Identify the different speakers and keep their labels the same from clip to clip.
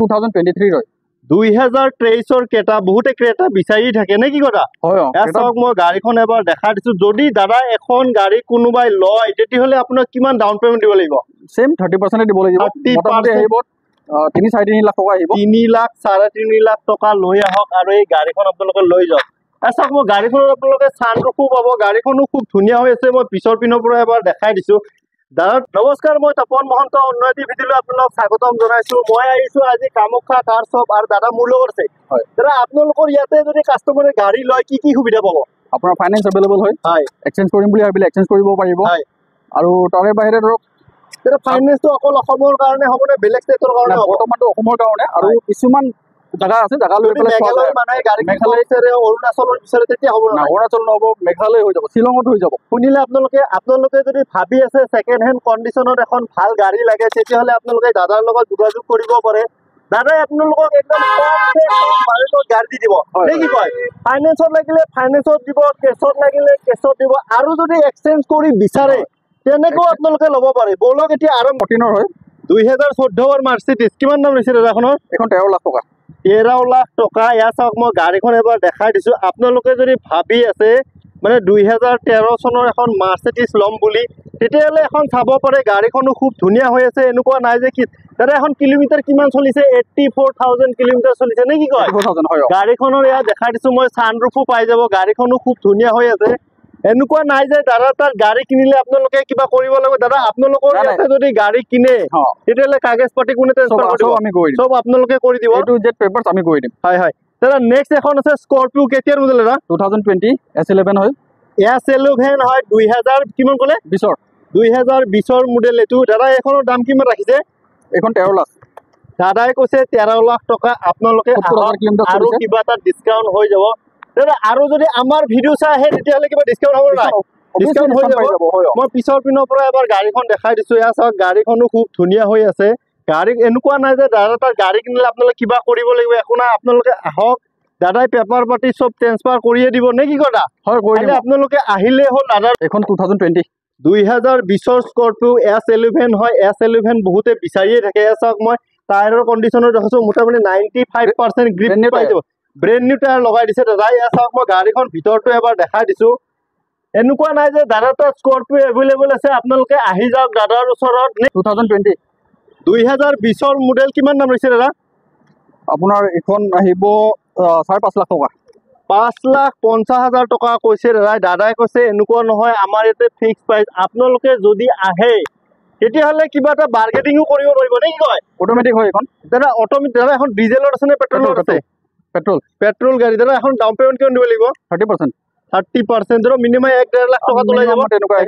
Speaker 1: 2023 ৰ
Speaker 2: 2023 ক্ৰেটা বহুতে ক্ৰেটা বিচাৰি থাকে নে কি কথা
Speaker 1: হয়
Speaker 2: চাওক মই গাড়ীখন এবাৰ দেখা দিছো যদি দাদা এখন গাড়ী কোনোবাই লয় তেতিয়াহলে আপোনাক কিমান ডাউন পেমেন্ট দিব লাগিব
Speaker 1: সেম 30% দিব লাগিব মোটামুটি আহিব 3.5 লাখ টকা আহিব
Speaker 2: 3 লাখ 3.5 লাখ টকা লৈ আহক আৰু এই গাড়ীখন আপোনালোকে লৈ যাওক চাওক মই গাড়ীখনত আপোনালোকে চানৰুফো পাব গাড়ীখনো খুব ধুনীয়া হৈ আছে মই পিছৰ পিনৰ পৰা এবাৰ দেখাই দিছো দাদা নমস্কাৰ মই তপন মহন্ত উন্নতি ভিডিঅ'লৈ আপোনাক স্বাগতম জনাইছো মই আহিছো আজি কামাখ্যা কাৰ শ্বপ আৰু দাদা মোৰ লগত আছে
Speaker 1: হয়
Speaker 2: দাদা আপোনালোকৰ ইয়াতে যদি কাষ্টমাৰে গাড়ী লয় কি সুবিধা পাব
Speaker 1: আপোনাৰ ফাইনেন্স এভেইলেবল হয় এক্সচেঞ্জ কৰিম বুলি ভাবিলে এক্সচেঞ্জ কৰিব পাৰিব আৰু তাৰে বাহিৰে ধৰক
Speaker 2: দাদা ফাইনেন্সটো অকল অসমৰ কাৰণে হ'ব নে বেলেগ ষ্টেটৰ কাৰণে
Speaker 1: বৰ্তমানটো অসমৰ কাৰণে আৰু কিছুমান জায়গা আছে জায়গা লৈ পেলাই
Speaker 2: মেঘালয় মানুহে গাড়ী মেঘালয় বিচাৰে অৰুণাচলৰ বিচাৰে তেতিয়া হ'ব না
Speaker 1: অৰুণাচল নহ'ব মেঘালয় হৈ যাব শ্বিলঙত হৈ যাব
Speaker 2: শুনিলে আপোনালোকে যদি ভাবি আছে ছেকেণ্ড হেণ্ড কণ্ডিশ্যনত এখন ভাল গাড়ী লাগে তেতিয়াহ'লে আপোনালোকে দাদাৰ লগত যোগাযোগ কৰিব পাৰে দাদাই আপোনালোকক একদম গাড়ী দি দিব নে কি কয় ফাইনেন্সত লাগিলে ফাইনেন্সত দিব কেছত লাগিলে কেছত দিব আৰু যদি এক্সচেঞ্জ কৰি বিচাৰে তেনেকৈও আপোনালোকে ল'ব পাৰে ব'লক এতিয়া আৰু
Speaker 1: 14 হয়
Speaker 2: 2014 মাৰ্চিডিজ কিমান দাম লৈছে দাদাখনৰ
Speaker 1: এখন 13 লাখ টকা
Speaker 2: 13 লাখ টকা ইয়াত চাওক মই গাড়ীখন এবাৰ দেখাই দিছো আপোনালোকে যদি ভাবি আছে মানে 2013 চনৰ এখন মাৰ্চিডিজ ল'ম বুলি তেতিয়াহ'লে এখন চাব পাৰে গাড়ীখনো খুব ধুনীয়া হৈ আছে এনেকুৱা নাই যে কি দাদা এখন কিলোমিটাৰ কিমান চলিছে 84,000 কিলোমিটাৰ চলিছে নে কি কয় গাড়ীখনৰ ইয়াত দেখাই দিছো মই ছানৰুফো পাই যাব গাড়ীখনো খুব ধুনীয়া হৈ আছে এনেকুৱা নাই যে দাদা তাৰ গাড়ী কিনিলে আপোনালোকে কিবা কৰিব লাগিব দাদা আপোনালোকৰ ইয়াতে যদি গাড়ী কিনে তেতিয়াহ'লে কাগজ পাতি কোনে ট্ৰান্সফাৰ কৰিব আমি কৰি দিম সব আপোনালোকে কৰি দিব
Speaker 1: টু জেড পেপাৰছ আমি কৰি দিম
Speaker 2: হয় দাদা নেক্সট এখন আছে স্কৰপিও কেতিয়াৰ মডেল দাদা
Speaker 1: 2020 S11 হয়
Speaker 2: S11 হয় 2000 কিমান ক'লে 2020 মডেল এটো দাদা এখনৰ দাম কিমান ৰাখিছে
Speaker 1: এখন 13 লাখ
Speaker 2: দাদাই কৈছে 13 লাখ টকা আপোনালোকে আৰু কিবা এটা ডিসকাউন্ট হৈ যাব দাদা আৰু যদি আমাৰ ভিডিও চাই আহে তেতিয়াহ'লে কিবা ডিসকাউন্ট হ'ব নাই ডিসকাউন্ট হৈ যাব মই পিছৰ পিনৰ পৰা এবাৰ গাড়ীখন দেখাই দিছো ইয়াত চাওক গাড়ীখনো খুব ধুনীয়া হৈ আছে গাড়ী এনেকুৱা নাই যে দাদা তাৰ গাড়ী কিনিলে আপোনালোকে কিবা কৰিব লাগিব একো নাই আপোনালোকে আহক দাদাই পেপাৰ পাতি সব ট্ৰান্সফাৰ কৰিয়ে দিব নে কি কথা
Speaker 1: হয় কৰি দিম
Speaker 2: আপোনালোকে আহিলে হ'ল দাদা
Speaker 1: এখন
Speaker 2: 2020 স্কৰপিও S11 হয় S11 বহুতে বিচাৰিয়ে থাকে চাওক মই টায়াৰৰ কণ্ডিশ্যনত দেখাছো মোটামুটি 95% গ্ৰিপ পাই যাব ব্ৰেণ্ড নিউ টায়াৰ লগাই দিছে দাদা ইয়াত চাওক মই গাড়ীখন ভিতৰটো এবাৰ দেখাই দিছো এনেকুৱা নাই যে দাদা তাৰ স্কৰপিও এভেইলেবল আছে আপোনালোকে আহি যাওক দাদাৰ ওচৰত 2020 মডেল কিমান দাম লৈছে দাদা
Speaker 1: আপোনাৰ এখন আহিব 5.5 লাখ টকা
Speaker 2: 5,50,000 টকা কৈছে দাদাই কৈছে এনেকুৱা নহয় আমাৰ ইয়াতে ফিক্স প্ৰাইচ আপোনালোকে যদি আহে তেতিয়াহ'লে কিবা এটা বাৰ্গেনিঙো কৰিব পাৰিব নে কি কয়
Speaker 1: অটোমেটিক হয় এখন
Speaker 2: দাদা অটোমেটিক দাদা এখন ডিজেলৰ আছে নে পেট্ৰলৰ আছে পেট্ৰল গাড়ী দাদা এখন ডাউন পেমেন্ট কিমান দিব লাগিব 30% ধৰ মিনিমাম 1.5 লাখ টকা তোলাই যাব তেনেকুৱা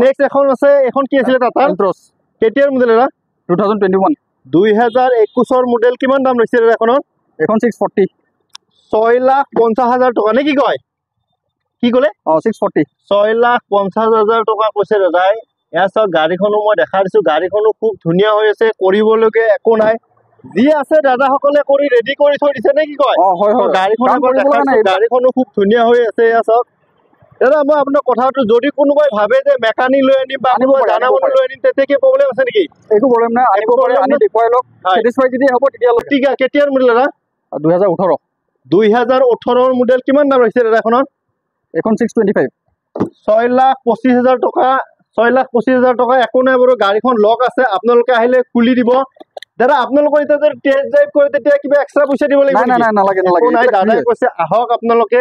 Speaker 2: নেক্সট এখন আছে এখন কি আছিল টাটা এল্ট্ৰছ কেতিয়াৰ মডেল দাদা 2021 মডেল কিমান দাম লৈছে দাদা এখনৰ
Speaker 1: এখন 640
Speaker 2: 6,50,000 টকা নে কি কয় কি ক'লে
Speaker 1: 640
Speaker 2: 6,50,000 টকা কৈছে দাদাই এয়া চাওক গাড়ীখনো মই দেখাই দিছো গাড়ীখনো খুব ধুনীয়া হৈ আছে কৰিবলগীয়া একো নাই যি আছে দাদাসকলে কৰি ৰেডি কৰি থৈ দিছে নে কি কয় গাড়ীখনো খুব ধুনীয়া হৈ আছে এয়া চাওক দাদা মই আপোনাৰ কথাটো যদি কোনোবাই ভাবে যে মেকানিক লৈ আনিম বা জানা মানুহ লৈ আনিম তেতিয়া কি প্ৰব্লেম আছে নেকি
Speaker 1: একো প্ৰব্লেম নাই আনিব পাৰে আনি দেখুৱাই লওক স্যাটিসফাই যদি হ'ব তেতিয়া
Speaker 2: ঠিক আছে কেতিয়াৰ মডেল দাদা 2018 মডেল কিমান দাম লৈছে দাদা এখনৰ
Speaker 1: এখন 625
Speaker 2: 6,25,000 টকা 6,25,000 টকা একো নাই বাৰু গাড়ীখন লক আছে আপোনালোকে আহিলে খুলি দিব দাদা আপোনালোকৰ এতিয়া যদি টেষ্ট ড্ৰাইভ কৰে তেতিয়া কিবা এক্সট্ৰা পইচা দিব লাগিব
Speaker 1: নাই নালাগে
Speaker 2: দাদাই কৈছে আহক আপোনালোকে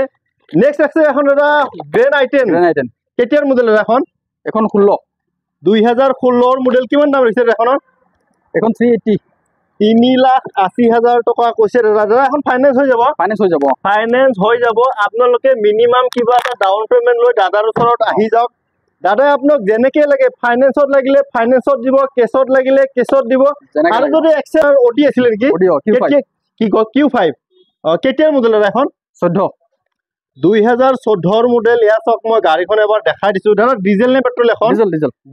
Speaker 2: নেক্সট আছে এখন দাদা গ্ৰেণ্ড আই10 কেতিয়াৰ মডেল দাদা এখন 16 2016 মডেল কিমান দাম লৈছে এখনৰ
Speaker 1: এখন 380
Speaker 2: 3,80,000 টকা কৈছে দাদা এখন ফাইনেন্স হৈ যাব আপোনালোকে মিনিমাম কিবা এটা ডাউন পেমেন্ট লৈ দাদাৰ ওচৰত আহি যাওক দাদাই আপোনাক যেনেকৈ লাগে ফাইনেন্সত লাগিলে ফাইনেন্সত দিব কেছত লাগিলে কেছত দিব আৰু যদি এক্সেল অডি আছিল নেকি কি কয় Q5 কেতিয়াৰ মডেল দাদা এখন 2014 মডেল ইয়াত চাওক মই গাড়ীখন এবাৰ দেখাই দিছো দাদা ডিজেল নে পেট্ৰল এখন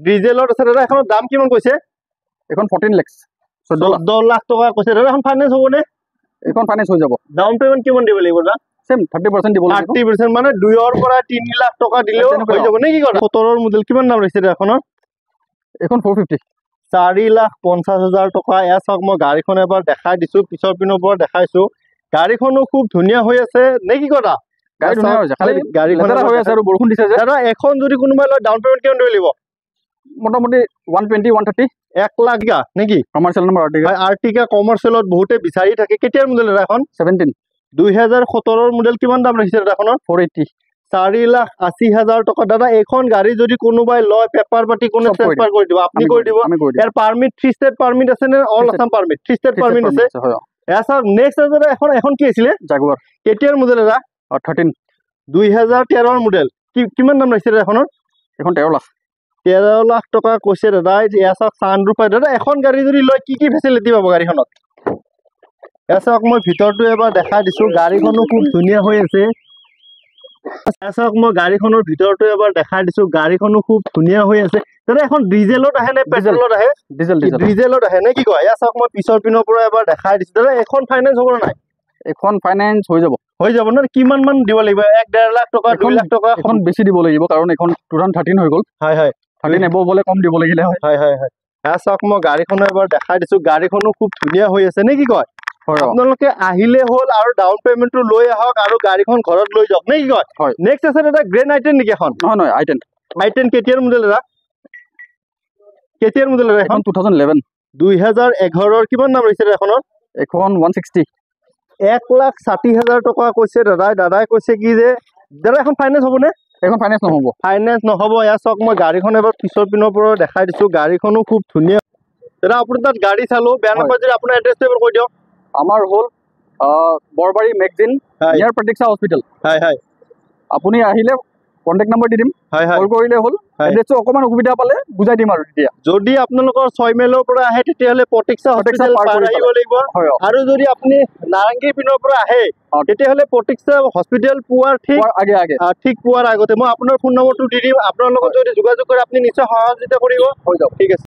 Speaker 2: ডিজেলত আছে দাদা এখনৰ দাম কিমান কৈছে
Speaker 1: এখন 14 লাখ
Speaker 2: 14 লাখ টকা কৈছে দাদা এখন ফাইনেন্স হ'ব নে
Speaker 1: এখন ফাইনেন্স হৈ যাব
Speaker 2: ডাউন পেমেন্ট কিমান দিব লাগিব দাদা
Speaker 1: সেম 30% দিব লাগিব
Speaker 2: 30% মানে 2 পৰা 3 লাখ টকা দিলেও হৈ যাব নে কি কথা 17 মডেল কিমান দাম লৈছে এখনৰ
Speaker 1: এখন 450
Speaker 2: 4,50,000 টকা। এয়া চাওক মই গাড়ীখন এবাৰ দেখাই দিছো, পিছৰ পিনৰ পৰা দেখাইছো। গাড়ীখনো খুব ধুনীয়া হৈ আছে নে কি কথা?
Speaker 1: গাড়ী ধুনীয়া হৈছে, খালি
Speaker 2: গাড়ীখন
Speaker 1: লেতেৰা হৈ আছে আৰু বৰষুণ দিছে যে।
Speaker 2: দাদা এখন যদি কোনোবাই লয় ডাউন পেমেণ্ট কিমান দিব লাগিব?
Speaker 1: মোটামুটি 120 130
Speaker 2: 1 লাখ নেকি?
Speaker 1: Commercial number Ertiga.
Speaker 2: আৰ্টিকা কমাৰ্চিয়েলত বহুতে বিচাৰি থাকে। কেতিয়াৰ মডেল দাদা এখন?
Speaker 1: 17
Speaker 2: 2017 মডেল। কিমান দাম ৰাখিছে দাদাখনৰ?
Speaker 1: 480
Speaker 2: 4,80,000 টকা। দাদা এইখন গাড়ী যদি কোনোবাই লয় পেপাৰ পাতি কোনে ট্ৰান্সফাৰ কৰি দিব? আপুনি কৰি দিব? ইয়াৰ পাৰমিট 3 ষ্টেট পাৰমিট আছে নে all Assam permit? 3 state permit আছে। এয়া চাওক নেক্সট আছে দাদা এখন কি আছিলে?
Speaker 1: জাগুৱাৰ।
Speaker 2: কেতিয়াৰ মডেল দাদা?
Speaker 1: 13
Speaker 2: 2013 মডেল। কিমান দাম ৰাখিছে দাদা এখনৰ?
Speaker 1: এখন 13 লাখ।
Speaker 2: 13 লাখ টকা কৈছে দাদা। এয়া চাওক সানৰুফ পায়। দাদা এখন গাড়ী যদি লয় কি ফেচিলিটি পাব গাড়ীখনত? এয়া চাওক মই ভিতৰটো এবাৰ দেখাই দিছো। গাড়ীখনো খুব ধুনীয়া হৈ আছে। এয়া চাওক মই গাড়ীখনৰ ভিতৰটো এবাৰ দেখাই দিছো। গাড়ীখনো খুব ধুনীয়া হৈ আছে। দাদা এখন ডিজেলত আহে নে পেট্ৰলত আহে? ডিজেলত আহে নে কি কয়? এয়া চাওক মই পিছৰ পিনৰ পৰা এবাৰ দেখাই দিছো। দাদা এখন ফাইনেন্স হ'ব নে নাই?
Speaker 1: এখন ফাইনেন্স হৈ যাব
Speaker 2: ন? কিমান মান দিব লাগিব? 1.5 লাখ টকা 2 লাখ টকা?
Speaker 1: এখন বেছি দিব লাগিব কাৰণ এখন 2013 হৈ গ'ল।
Speaker 2: হয়
Speaker 1: 13 এবো বলে কম দিব লাগিলে হয়।
Speaker 2: এয়া চাওক মই গাড়ীখনো এবাৰ দেখাই দিছো। গাড়ীখনো খুব ধুনীয়া হৈ আছে নে কি কয়? আপোনালোকে আহিলে হ'ল আৰু ডাউন পেমেণ্টটো লৈ আহক আৰু গাড়ীখন ঘৰত লৈ যাওক নে কি কয়? নেক্সট আছে দাদা গ্ৰেণ্ড আই10 নেকি এখন?
Speaker 1: নহয় i10
Speaker 2: কেতিয়াৰ মডেল দাদা? এখন
Speaker 1: 2011
Speaker 2: 2011 কিমান দাম ৰৈছে এখনৰ?
Speaker 1: এখন 160
Speaker 2: 1,60,000 টকা কৈছে দাদাই কৈছে কি যে দাদা এখন ফাইনেন্স হ'ব নে?
Speaker 1: এখন ফাইনেন্স নহ'ব।
Speaker 2: এয়া চাওক মই গাড়ীখন এবাৰ পিছৰ পিনৰ পৰা দেখাই দিছো। গাড়ীখনো খুব ধুনীয়া। দাদা আপোনাৰ তাত গাড়ী চালো, বেয়া নাপায় যদি আপোনাৰ এড্ৰেছটো এবাৰ কৈ দিয়ক।
Speaker 1: আমাৰ হ'ল বৰবাৰী মেগজিন নিয়াৰ প্ৰতীক্ষা হস্পিটেল। আপুনি আহিলে কণ্টেক্ট নম্বৰ দি দিম, কল কৰিলে হ'ল। এড্ৰেছটো অকণমান অসুবিধা পালে বুজাই দিম আৰু তেতিয়া।
Speaker 2: যদি আপোনালোকৰ 6 মাইলৰ পৰা আহে তেতিয়াহ'লে প্ৰতীক্ষা হস্পিটেল পাৰ আহিব লাগিব। আৰু যদি আপুনি নাৰেংগীৰ পিনৰ পৰা আহে তেতিয়াহ'লে প্ৰতীক্ষা হস্পিটেল পোৱাৰ ঠিক পোৱাৰ আগতে মই আপোনাৰ ফোন নম্বৰটো দি দিম। আপোনাৰ লগত যদি যোগাযোগ কৰে আপুনি নিশ্চয় সহযোগিতা কৰিব। হৈ যাব, ঠিক আছে।